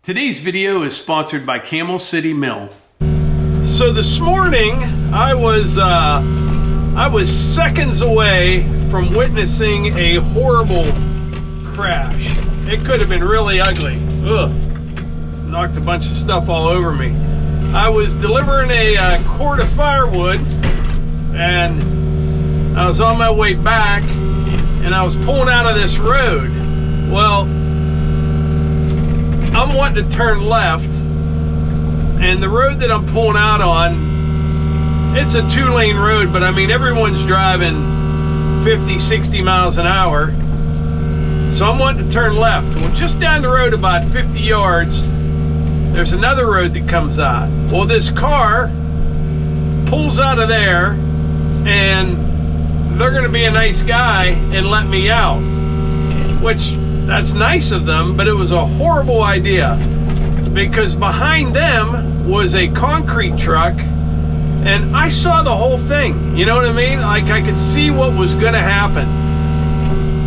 Today's video is sponsored by Camel City Mill. So this morning, I was seconds away from witnessing a horrible crash. It could have been really ugly. Ugh. Knocked a bunch of stuff all over me. I was delivering a cord of firewood, and I was on my way back, and I was pulling out of this road. Well, I'm wanting to turn left, and the road that I'm pulling out on, it's a two-lane road, but I mean everyone's driving 50, 60 miles an hour. So I'm wanting to turn left. Well, just down the road about 50 yards, there's another road that comes out. Well, this car pulls out of there, and they're going to be a nice guy and let me out, which that's nice of them, but it was a horrible idea because behind them was a concrete truck, and I saw the whole thing. You know what I mean? Like, I could see what was going to happen,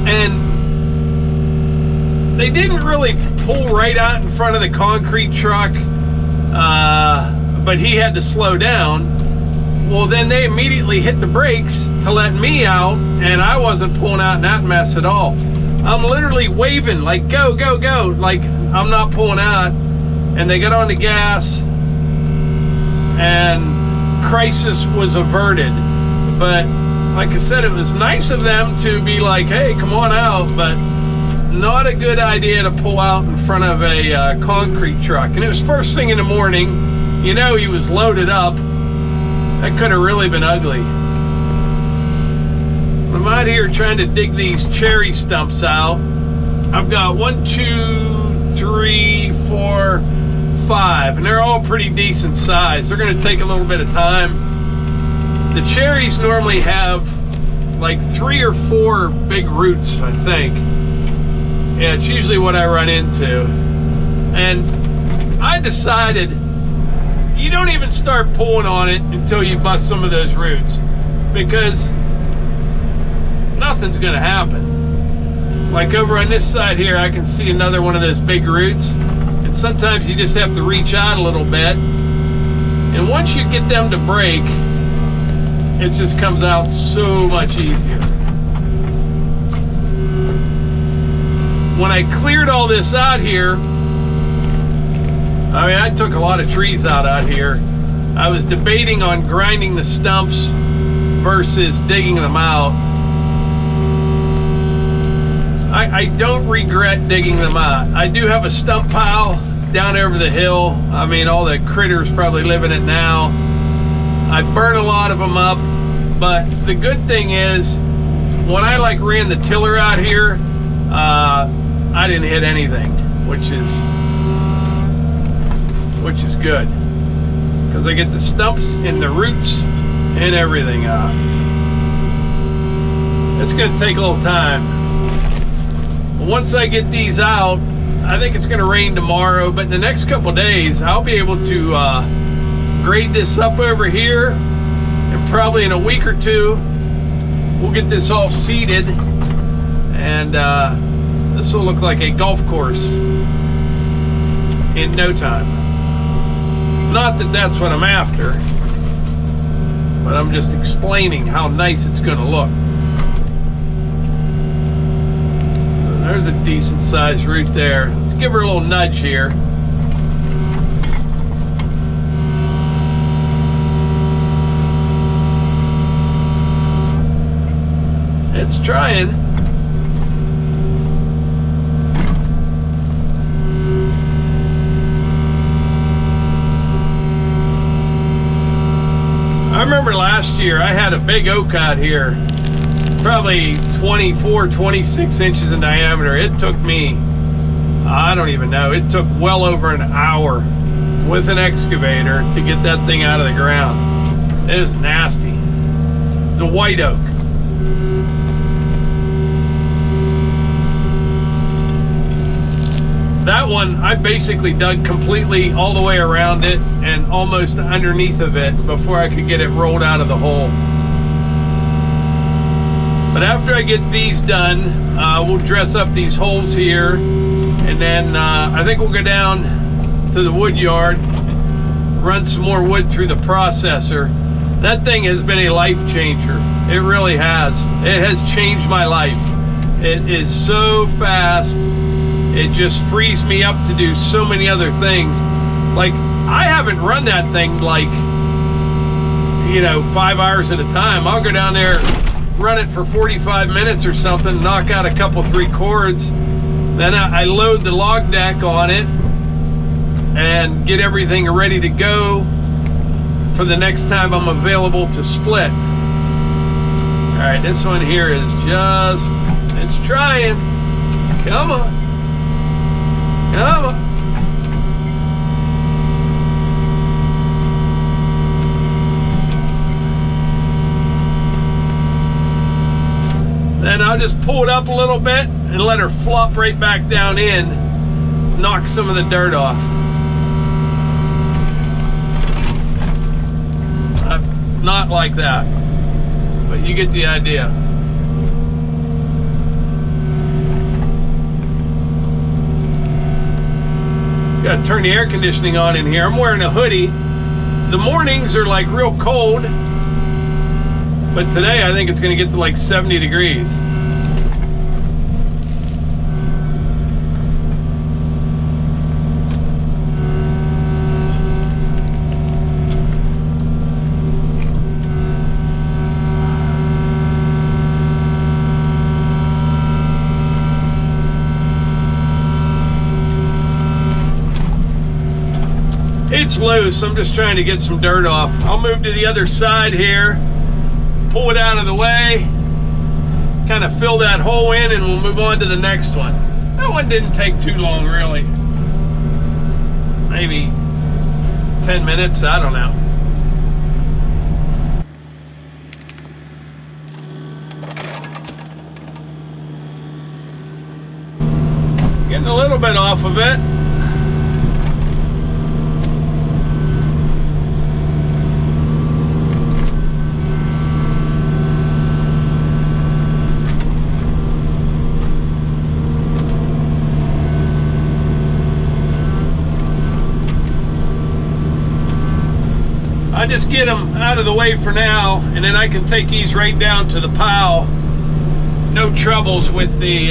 and they didn't really pull right out in front of the concrete truck, but he had to slow down. Well, then they immediately hit the brakes to let me out, and I wasn't pulling out in that mess at all. I'm literally waving, like, go, go, go, like I'm not pulling out. And they got on the gas, and crisis was averted. But like I said, it was nice of them to be like, hey, come on out, but not a good idea to pull out in front of a concrete truck. And it was first thing in the morning. You know, he was loaded up. That could have really been ugly. I'm out here trying to dig these cherry stumps out. I've got 1, 2, 3, 4, 5, and they're all pretty decent size. They're going to take a little bit of time. The cherries normally have like 3 or 4 big roots, I think. Yeah, it's usually what I run into. And I decided you don't even start pulling on it until you bust some of those roots, because nothing's going to happen. Like over on this side here, I can see another one of those big roots, and sometimes you just have to reach out a little bit, and once you get them to break, it just comes out so much easier. When I cleared all this out here, I mean, I took a lot of trees out here. I was debating on grinding the stumps versus digging them out. I don't regret digging them out. I do have a stump pile down over the hill. I mean, all the critters probably live in it now. I burn a lot of them up, but the good thing is, when I like ran the tiller out here, I didn't hit anything, which is good, because I get the stumps and the roots and everything out. It's going to take a little time. Once I get these out, I think it's going to rain tomorrow, but in the next couple days, I'll be able to grade this up over here, and probably in a week or two, we'll get this all seeded, and this will look like a golf course in no time. Not that that's what I'm after, but I'm just explaining how nice it's going to look. There's a decent sized root there. Let's give her a little nudge here. It's trying. I remember last year I had a big oak out here, probably 24, 26 inches in diameter. It took me, I don't even know, it took well over an hour with an excavator to get that thing out of the ground. It was nasty. It's a white oak. That one, I basically dug completely all the way around it and almost underneath of it before I could get it rolled out of the hole. But after I get these done, we'll dress up these holes here, and then I think we'll go down to the wood yard, run some more wood through the processor. That thing has been a life changer. It really has. It has changed my life. It is so fast. It just frees me up to do so many other things. Like, I haven't run that thing like, 5 hours at a time. I'll go down there, run it for 45 minutes or something, knock out a couple, 3 chords. Then I load the log deck on it and get everything ready to go for the next time I'm available to split. All right, this one here is just, it's trying. Come on. Come on. Then I'll just pull it up a little bit and let her flop right back down in, knock some of the dirt off. Not like that, but you get the idea. Gotta turn the air conditioning on in here. I'm wearing a hoodie. The mornings are like real cold, but today I think it's gonna get to like 70 degrees. It's loose. I'm just trying to get some dirt off. I'll move to the other side here, pull it out of the way, kind of fill that hole in, and we'll move on to the next one. That one didn't take too long, really. Maybe 10 minutes, I don't know. Getting a little bit off of it. I just get them out of the way for now, and then I can take these right down to the pile. No troubles with the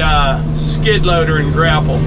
skid loader and grapple.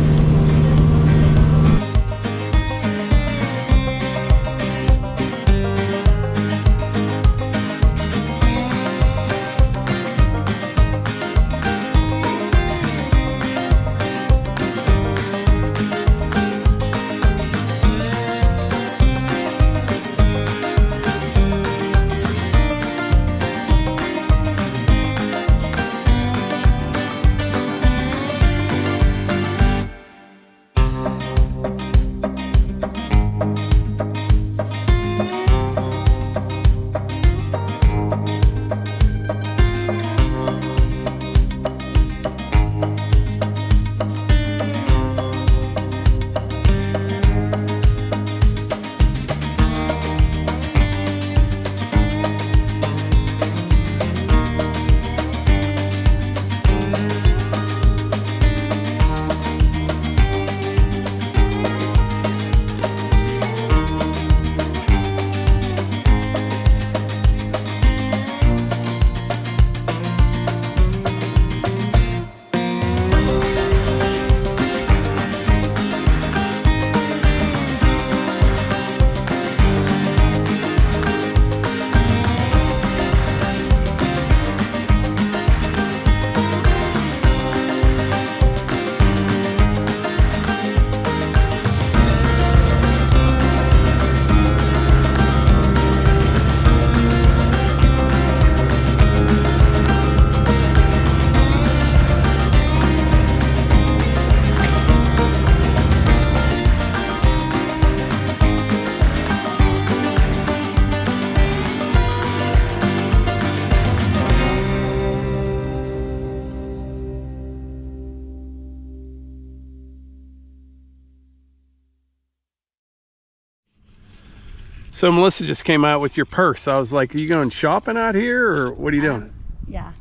So Melissa just came out with your purse. I was like, are you going shopping out here, or what are you doing? Yeah,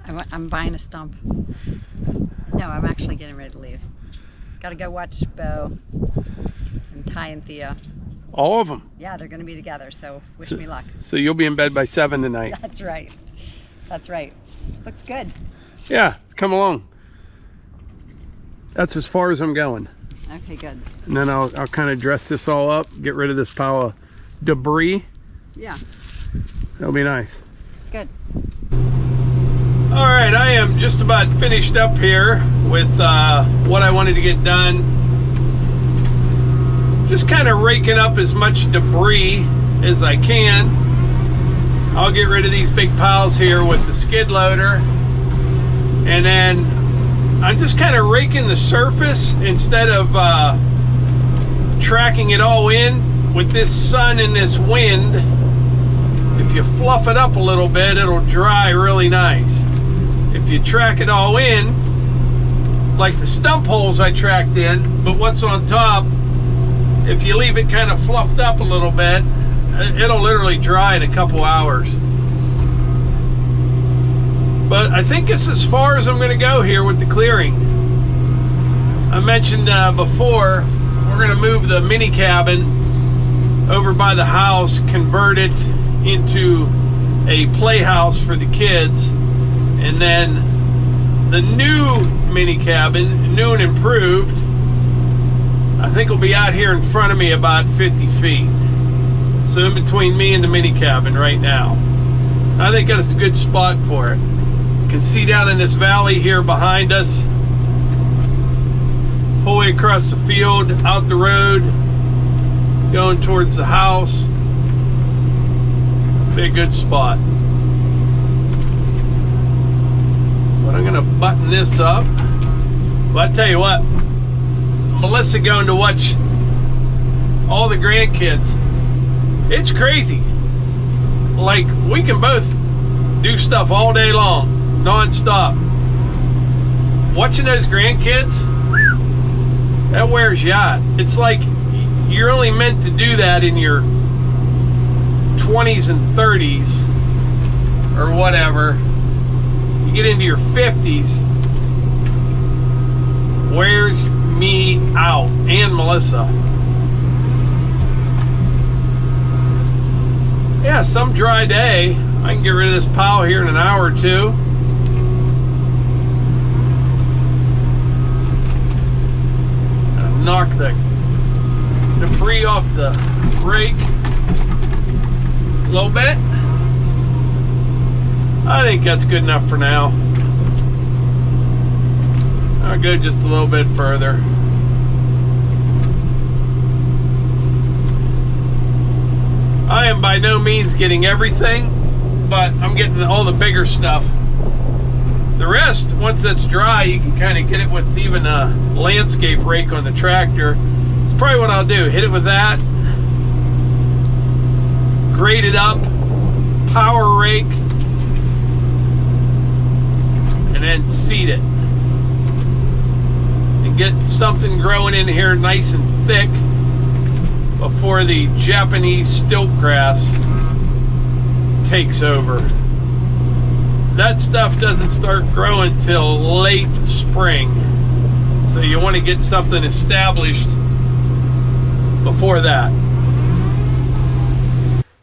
I'm buying a stump. No, I'm actually getting ready to leave. Gotta go watch Bo and Ty and Thea. All of them? Yeah, they're gonna be together, so wish me luck. So you'll be in bed by 7 tonight? That's right. That's right. Looks good. Yeah, it's come along. That's as far as I'm going. Okay, good. And then I'll kind of dress this all up, get rid of this pile of debris. Yeah. That'll be nice. Good. All right, I am just about finished up here with what I wanted to get done. Just kind of raking up as much debris as I can. I'll get rid of these big piles here with the skid loader. And then I'm just kind of raking the surface instead of tracking it all in. With this sun and this wind, if you fluff it up a little bit, it'll dry really nice. If you track it all in, like the stump holes I tracked in, but what's on top, if you leave it kind of fluffed up a little bit, it'll literally dry in a couple hours. But I think it's as far as I'm going to go here with the clearing. I mentioned before, we're going to move the mini cabin over by the house, convert it into a playhouse for the kids, and then the new mini cabin, new and improved, I think will be out here in front of me about 50 feet. So in between me and the mini cabin right now. I think that's a good spot for it. You can see down in this valley here behind us, whole way across the field, out the road, going towards the house. Be a good spot. But I'm gonna button this up. But I tell you what, Melissa going to watch all the grandkids. It's crazy. Like, we can both do stuff all day long, non-stop. Watching those grandkids, that wears you out. It's like you're only meant to do that in your 20s and 30s or whatever. You get into your 50s, wears me out, and Melissa. Yeah, some dry day, I can get rid of this pile here in an hour or two. Knock the debris off the rake a little bit. I think that's good enough for now. I'll go just a little bit further. I am by no means getting everything, but I'm getting all the bigger stuff. The rest, once that's dry, you can kind of get it with even a landscape rake on the tractor. It's probably what I'll do. Hit it with that, grade it up, power rake, and then seed it. And get something growing in here nice and thick before the Japanese stilt grass takes over. That stuff doesn't start growing till late spring, so you want to get something established before that.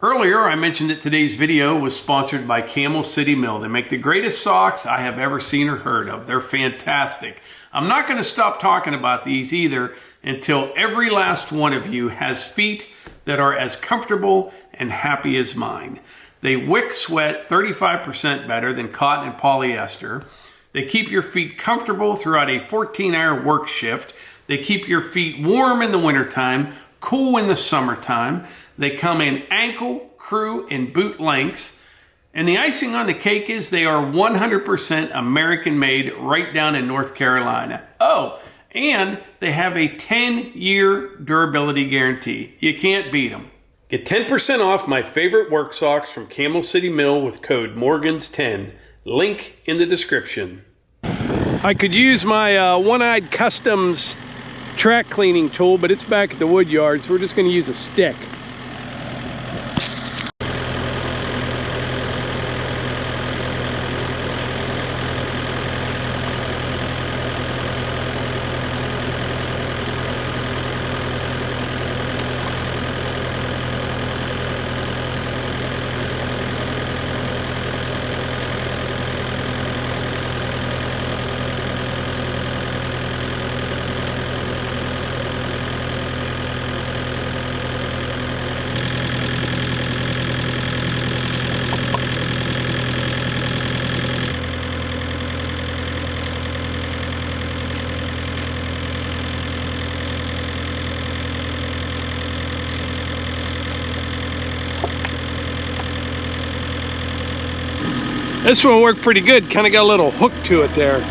Earlier, I mentioned that today's video was sponsored by Camel City Mill. They make the greatest socks I have ever seen or heard of. They're fantastic. I'm not going to stop talking about these either until every last one of you has feet that are as comfortable and happy as mine. They wick sweat 35% better than cotton and polyester. They keep your feet comfortable throughout a 14-hour work shift. They keep your feet warm in the wintertime, cool in the summertime. They come in ankle, crew, and boot lengths. And the icing on the cake is they are 100% American made right down in North Carolina. Oh, and they have a 10-year durability guarantee. You can't beat them. Get 10% off my favorite work socks from Camel City Mill with code Morgans10. Link in the description. I could use my One-Eyed Customs track cleaning tool, but it's back at the wood yard, so we're just going to use a stick. This one worked pretty good, kind of got a little hook to it there.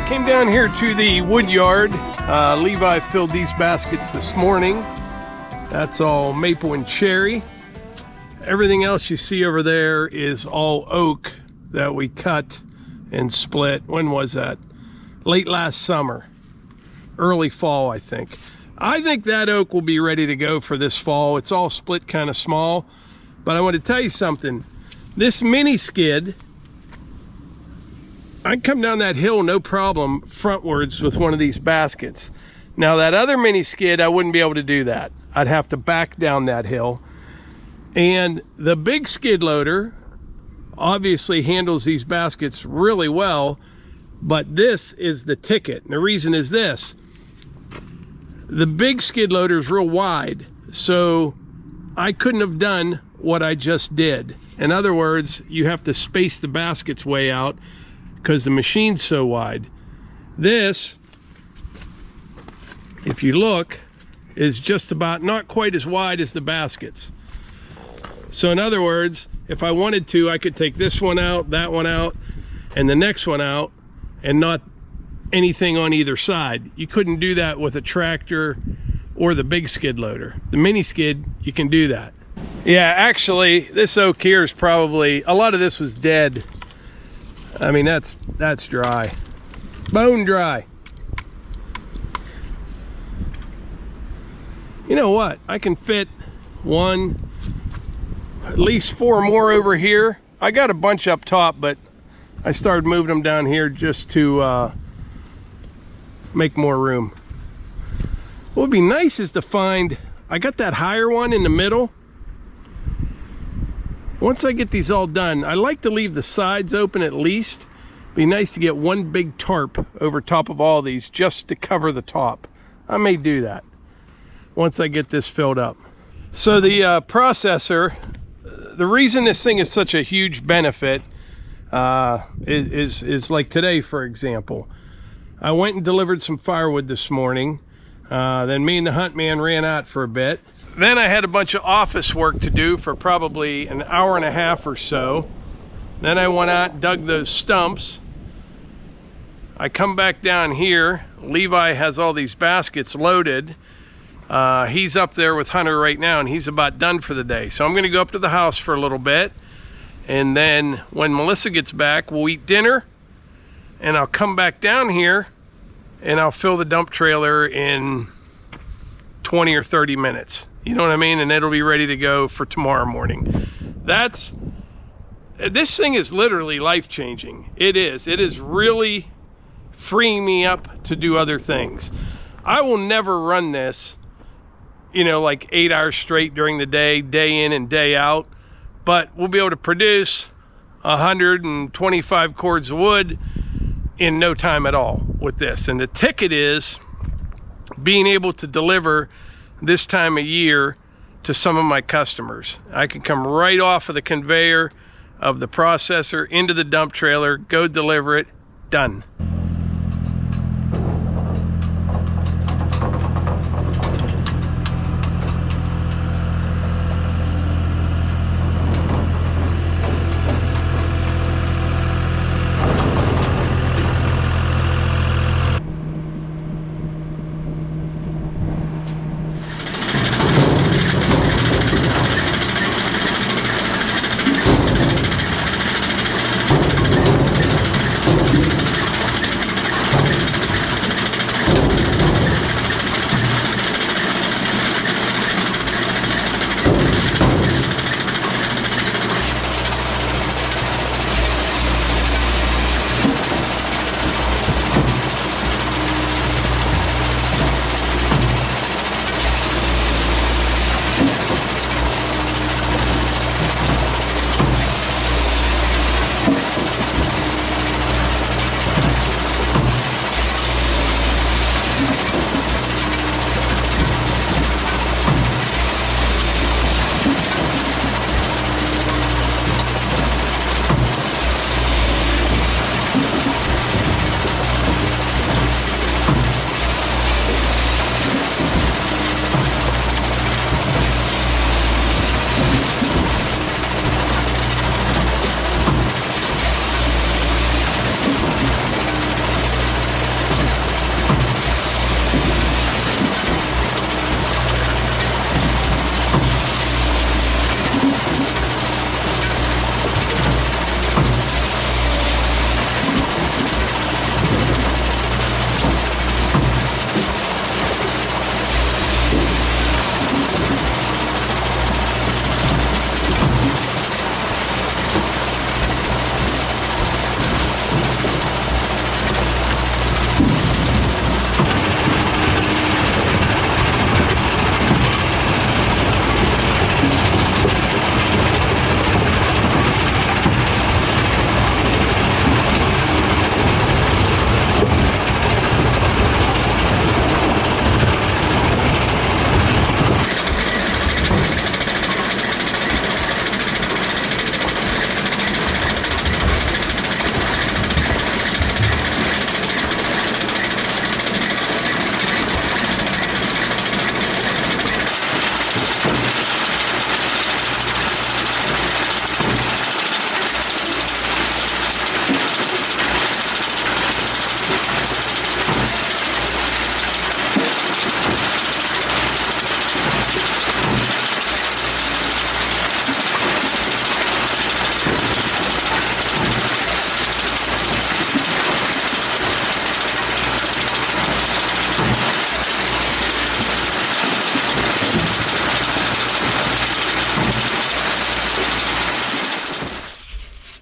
Came down here to the wood yard. Levi filled these baskets this morning. That's all maple and cherry. Everything else you see over there is all oak that we cut and split. When was that? Late last summer, early fall, I think. I think that oak will be ready to go for this fall. It's all split kind of small, but I want to tell you something. This mini skid, I can come down that hill no problem frontwards with one of these baskets. Now that other mini skid, I wouldn't be able to do that. I'd have to back down that hill. And the big skid loader obviously handles these baskets really well, but this is the ticket. And the reason is this. The big skid loader is real wide, so I couldn't have done what I just did. In other words, you have to space the baskets way out because the machine's so wide. This, if you look, is just about not quite as wide as the baskets. So in other words, if I wanted to, I could take this one out, that one out, and the next one out, and not anything on either side. You couldn't do that with a tractor or the big skid loader. The mini skid, you can do that. Yeah, actually, this oak here is probably, a lot of this was dead. I mean, that's dry. Bone dry. You know what? I can fit one, at least 4 more over here. I got a bunch up top, but I started moving them down here just to make more room. What would be nice is to find, I got that higher one in the middle. Once I get these all done, I like to leave the sides open at least. Be nice to get one big tarp over top of all these just to cover the top. I may do that once I get this filled up. So the processor, the reason this thing is such a huge benefit is like today, for example. I went and delivered some firewood this morning. Then me and the hunt man ran out for a bit. Then I had a bunch of office work to do for probably an hour and a half or so. Then I went out and dug those stumps. I come back down here. Levi has all these baskets loaded. He's up there with Hunter right now, and he's about done for the day. So I'm going to go up to the house for a little bit. And then when Melissa gets back, we'll eat dinner. And I'll come back down here, and I'll fill the dump trailer in 20 or 30 minutes. You know what I mean? And it'll be ready to go for tomorrow morning. This thing is literally life-changing. It is really freeing me up to do other things. I will never run this, you know, like 8 hours straight during the day, day in and day out. But we'll be able to produce 125 cords of wood in no time at all with this. And the ticket is being able to deliver this time of year to some of my customers. I can come right off of the conveyor of the processor into the dump trailer, go deliver it, done.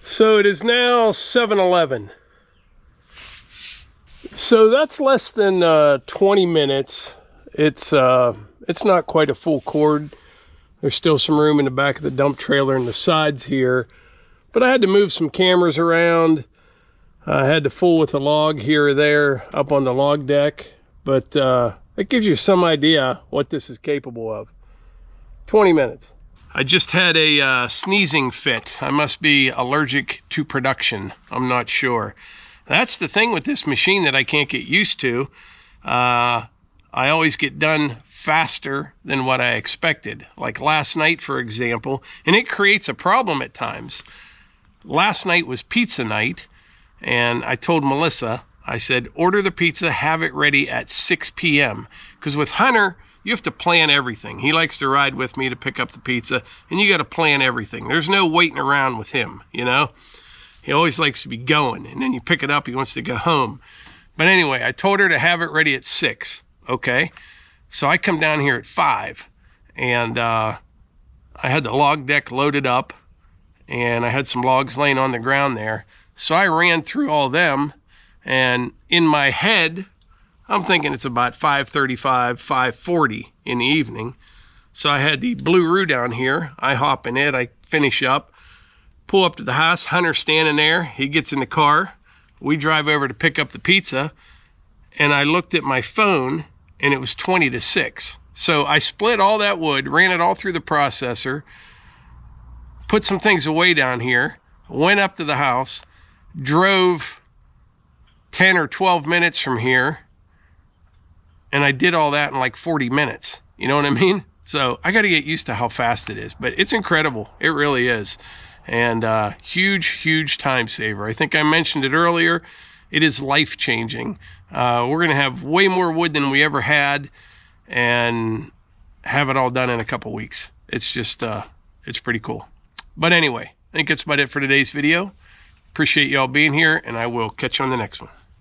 So it is now 7:11. So that's less than 20 minutes. It's not quite a full cord. There's still some room in the back of the dump trailer and the sides here. But I had to move some cameras around. I had to fool with a log here or there up on the log deck. But it gives you some idea what this is capable of. 20 minutes. I just had a sneezing fit. I must be allergic to production. I'm not sure. That's the thing with this machine that I can't get used to. I always get done faster than what I expected. Like last night, for example, and it creates a problem at times. Last night was pizza night, and I told Melissa, I said, order the pizza, have it ready at 6 p.m. Because with Hunter, you have to plan everything. He likes to ride with me to pick up the pizza, and you got to plan everything. There's no waiting around with him, you know? He always likes to be going, and then you pick it up, he wants to go home. But anyway, I told her to have it ready at 6, okay? So I come down here at 5, and I had the log deck loaded up, and I had some logs laying on the ground there. So I ran through all them, and in my head, I'm thinking it's about 5:35, 5:40 in the evening. So I had the Blue Roo down here. I hop in it, I finish up, pull up to the house, Hunter's standing there. He gets in the car. We drive over to pick up the pizza, and I looked at my phone, and it was 20 to 6. So I split all that wood, ran it all through the processor, put some things away down here, went up to the house, drove 10 or 12 minutes from here, and I did all that in like 40 minutes. You know what I mean? So I got to get used to how fast it is, but it's incredible. It really is. And huge time saver. I think I mentioned it earlier. It is life-changing. We're going to have way more wood than we ever had and have it all done in a couple weeks. It's just, it's pretty cool. But anyway, I think that's about it for today's video. Appreciate y'all being here, and I will catch you on the next one.